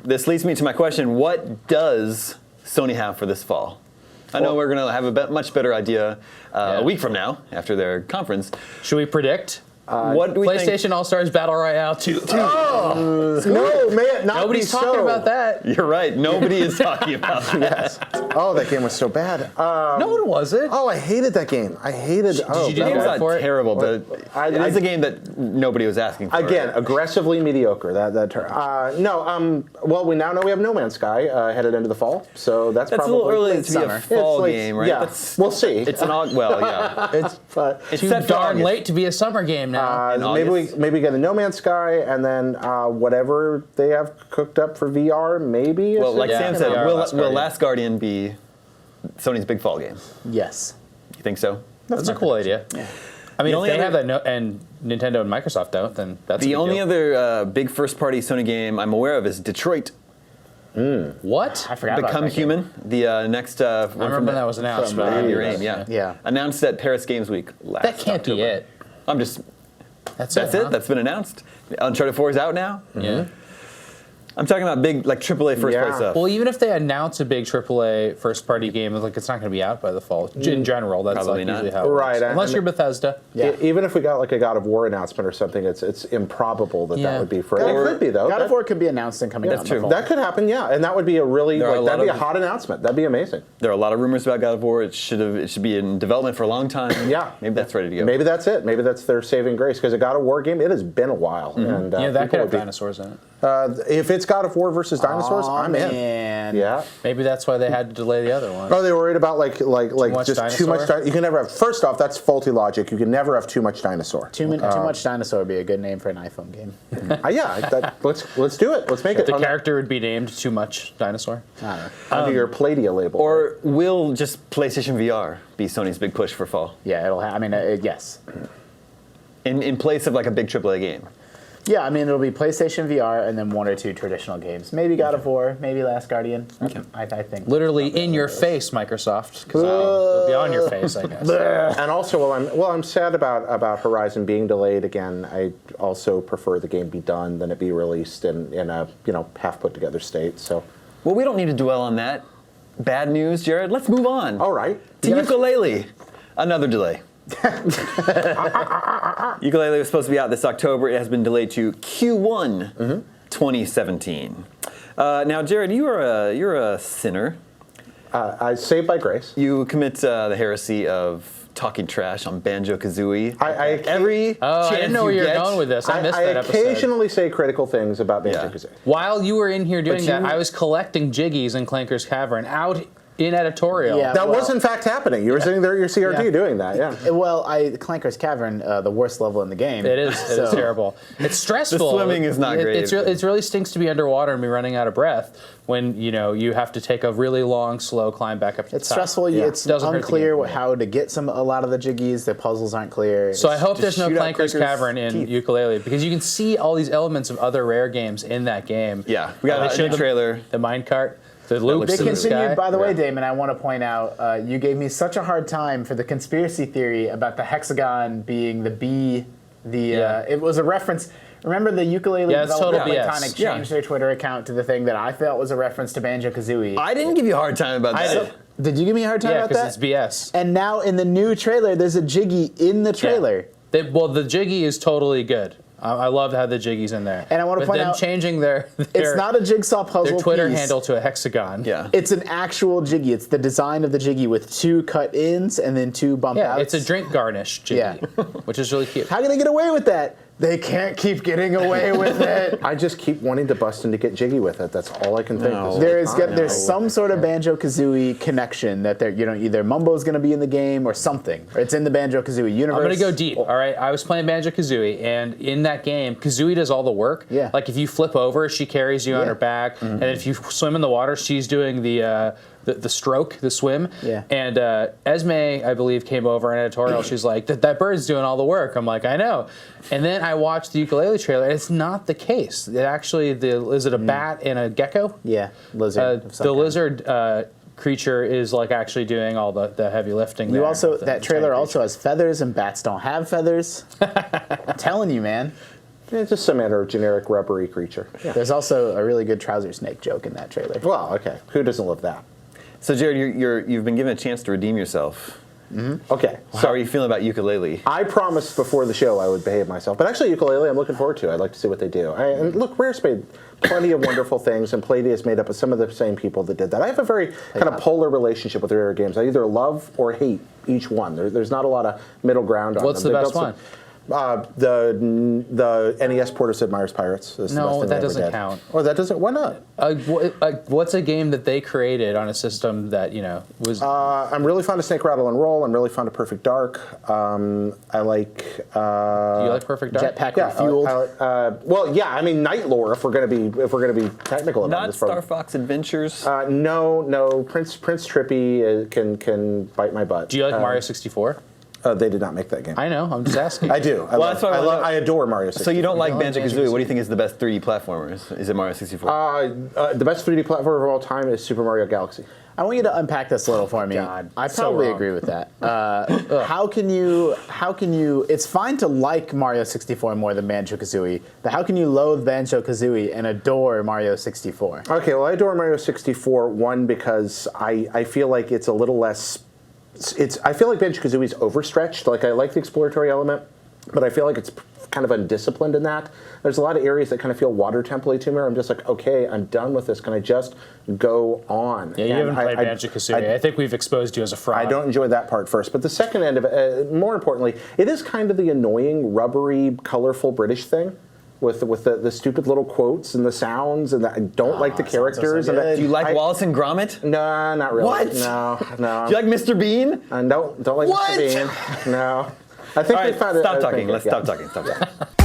This leads me to my question. What does Sony have for this fall? I know we're going to have a much better idea a week from now after their conference. Should we predict? What do we PlayStation think? All-Stars Battle Royale 2. No, man, not Nobody's talking about that. You're right. Nobody is talking about that. Yes. Oh, that game was so bad. No, it wasn't. Oh, I hated that game. I hated. Did you do The game's that not for it? terrible, but it is a game that nobody was asking for. Again, aggressively mediocre. That term. No. Well, we now know we have No Man's Sky headed into the fall, so that's That's probably a little early late to be a summer. fall It's game, right? Yeah, we'll see. It's yeah. It's Too set for darn August. late to be a summer game now. maybe get a No Man's Sky, and then whatever they have cooked up for VR, maybe. Well, like Yeah, Sam said, VR will Last Guardian. Last Guardian be Sony's big fall game? Yes. You think so? That's a cool idea. Yeah. I mean, The if only they have other- that, and Nintendo and Microsoft don't, then that's a The big only deal. other big first-party Sony game I'm aware of is Detroit: What? I forgot about Become that game. Human. The next one I remember that was announced. from, but I Behind didn't Your hear Aim, that. yeah. Yeah. Announced at Paris Games Week last That can't October. be it. I'm just. That's That's it. it. That's been announced. Uncharted 4 is out now. Yeah. I'm talking about big, like AAA first-party Yeah. stuff. Well, even if they announce a big AAA first-party game, like it's not going to be out by the fall. In general, that's Probably like not. usually how it Right, works. and- Unless you're Bethesda. Yeah. Even if we got like a God of War announcement or something, it's improbable that Yeah. would be for. God It of- could be though. God of War could be announced and coming out That's in the true. fall. That could happen, yeah, and that would be a really There are a lot that'd be a of- hot announcement. That'd be amazing. There are a lot of rumors about God of War. It should be in development for a long time. Yeah. Maybe that's ready to go. Maybe that's it. Maybe that's their saving grace because a God of War game. It has been a while, and Yeah, that people could have would be- dinosaurs in it. If it's God of War versus dinosaurs, Aw, I'm in. man. Yeah. Maybe that's why they had to delay the other one. Are they worried about like much just too much? dinosaur? You can never have. First off, that's faulty logic. You can never have too much dinosaur. Too much dinosaur would be a good name for an iPhone game. Let's do it. Let's make it The on character would be named Too Much Dinosaur. I don't know. under your Pladia label. Or will just PlayStation VR be Sony's big push for fall? Yeah, it'll. Yes. In place of like a big AAA game? Yeah, I mean it'll be PlayStation VR and then one or two traditional games. Maybe God of War, maybe Last Guardian. I think. Literally in your face, Microsoft. 'Cause it'll be on your face, I guess. And also, I'm sad about Horizon being delayed again. I also prefer the game be done than it be released in a half put together state. So, Well, we don't need to dwell on that. Bad news, Jared. Let's move on. all right. To Yooka-Laylee. Another delay. Yooka-Laylee was supposed to be out this October. It has been delayed to Q1 2017. Now, Jared, you're a sinner. I saved by grace. You commit the heresy of talking trash on Banjo-Kazooie. Every Oh, I chance didn't know where you were get, going with this. I missed that episode. occasionally say critical things about Banjo-Kazooie. While you were in here doing But that, you- I was collecting Jiggies in Clanker's Cavern out in editorial. Yeah. That Well- was in fact happening. You were sitting there at your CRT Yeah. doing that. Yeah. Well, Clanker's Cavern, the worst level in the game. It is. It is So- terrible. It's stressful. The swimming is not great. It really stinks to be underwater and be running out of breath when you have to take a really long, slow climb back up to It's the top. stressful. Yeah. It's Doesn't hurt the unclear game. how to get a lot of the jiggies. The puzzles aren't clear. So I hope Just there's no shoot out Clanker's Clanker's Cavern in teeth. Yooka-Laylee because you can see all these elements of other rare games in that game. Yeah, we got They a showed new trailer. The minecart, the loop looks They in the continued, sky. by the way, Yeah. Damon, I want to point out, you gave me such a hard time for the conspiracy theory about the hexagon being the B. It was a reference. Remember the ukulele Yeah, it's developer total BS. Playtonic Yeah. changed their Twitter account to the thing that I felt was a reference to Banjo-Kazooie. I didn't give you a hard time about that. Did you give me a hard time Yeah, about because that? it's BS. And now in the new trailer, there's a Jiggy in the trailer. Well, the Jiggy is totally good. I love how the Jiggy's in there. And I wanna But point them out, changing their It's not a jigsaw puzzle their Twitter piece. handle to a hexagon. Yeah. It's an actual Jiggy. It's the design of the Jiggy with two cut ins and then two bump Yeah, outs. it's a drink garnish Jiggy, Yeah. which is really cute. How can they get away with that? They can't keep getting away with it. I just keep wanting to bust in to get jiggy with it. That's all I can think. No. This whole time. There's some sort of Banjo-Kazooie connection that either Mumbo's going to be in the game or something. Or it's in the Banjo-Kazooie universe. I'm gonna go deep. All right, I was playing Banjo-Kazooie, and in that game, Kazooie does all the work. Yeah. Like if you flip over, she carries you on Yeah. her back, and if you swim in the water, she's doing the stroke, the swim. Yeah. And Esme, I believe, came over in editorial. She's like, that bird's doing all the work. I'm like, I know. And then I watched the ukulele trailer, and it's not the case. It actually, is it a bat and a gecko? Yeah, lizard. of some The kind. lizard creature is like actually doing all the heavy lifting. You there also with the that trailer giant also has feathers, and bats don't have feathers. I'm telling you, man. It's just some other generic rubbery creature. Yeah. There's also a really good trouser snake joke in that trailer. Well, okay. Who doesn't love that? So Jared, you've been given a chance to redeem yourself. Okay. How are you feeling about ukulele? I promised before the show I would behave myself, but actually ukulele I'm looking forward to. I'd like to see what they do. And look, Rare's made plenty of wonderful things, and Palladium is made up of some of the same people that did that. I have a very kind of polar relationship with Rare games. I either love or hate each one. There's not a lot of middle ground on What's them. the They best built one? The NES port of Sid Meier's Pirates. Is the best No, thing that they ever doesn't did. count. Oh, that doesn't? Why not? What's a game that they created on a system that was? I'm really fond of Snake Rattle and Roll. I'm really fond of Perfect Dark. I like. Do you like Perfect Dark? Jetpack Yeah, refueled. well, yeah. I mean, Night Lore. If we're gonna be technical about Not this. Star Fox Adventures. No. Prince Trippy can bite my butt. Do you like Mario 64? They did not make that game. I know. I'm just asking. I do. that's what I wanna know. I adore Mario 64. So you don't like like Banjo-Kazooie. What do you think is the best 3D platformers? Is it Mario 64? The best 3D platform of all time is Super Mario Galaxy. I want you to unpack this a little for me. God, I so probably wrong. agree with that. How can you? It's fine to like Mario 64 more than Banjo-Kazooie, but how can you loathe Banjo-Kazooie and adore Mario 64? Okay, well, I adore Mario 64, one, because I feel like it's a little less... I feel like Banjo-Kazooie is overstretched. Like, I like the exploratory element, but I feel like it's kind of undisciplined in that. There's a lot of areas that kind of feel water template to me, where I'm just like, okay, I'm done with this. Can I just go on? Yeah, you haven't played Banjo-Kazooie. I think we've exposed you as a fraud. I don't enjoy that part first. But the second end of it, more importantly, it is kind of the annoying, rubbery, colorful British thing. With the stupid little quotes and the sounds, and I don't like the characters. so good. Do you like Wallace and Gromit? No, not really. What? No. Do you like Mr. Bean? I don't like What? Mr. Bean. No. I think All they right, found it. stop I talking. think- Let's yeah. stop talking. Stop talking.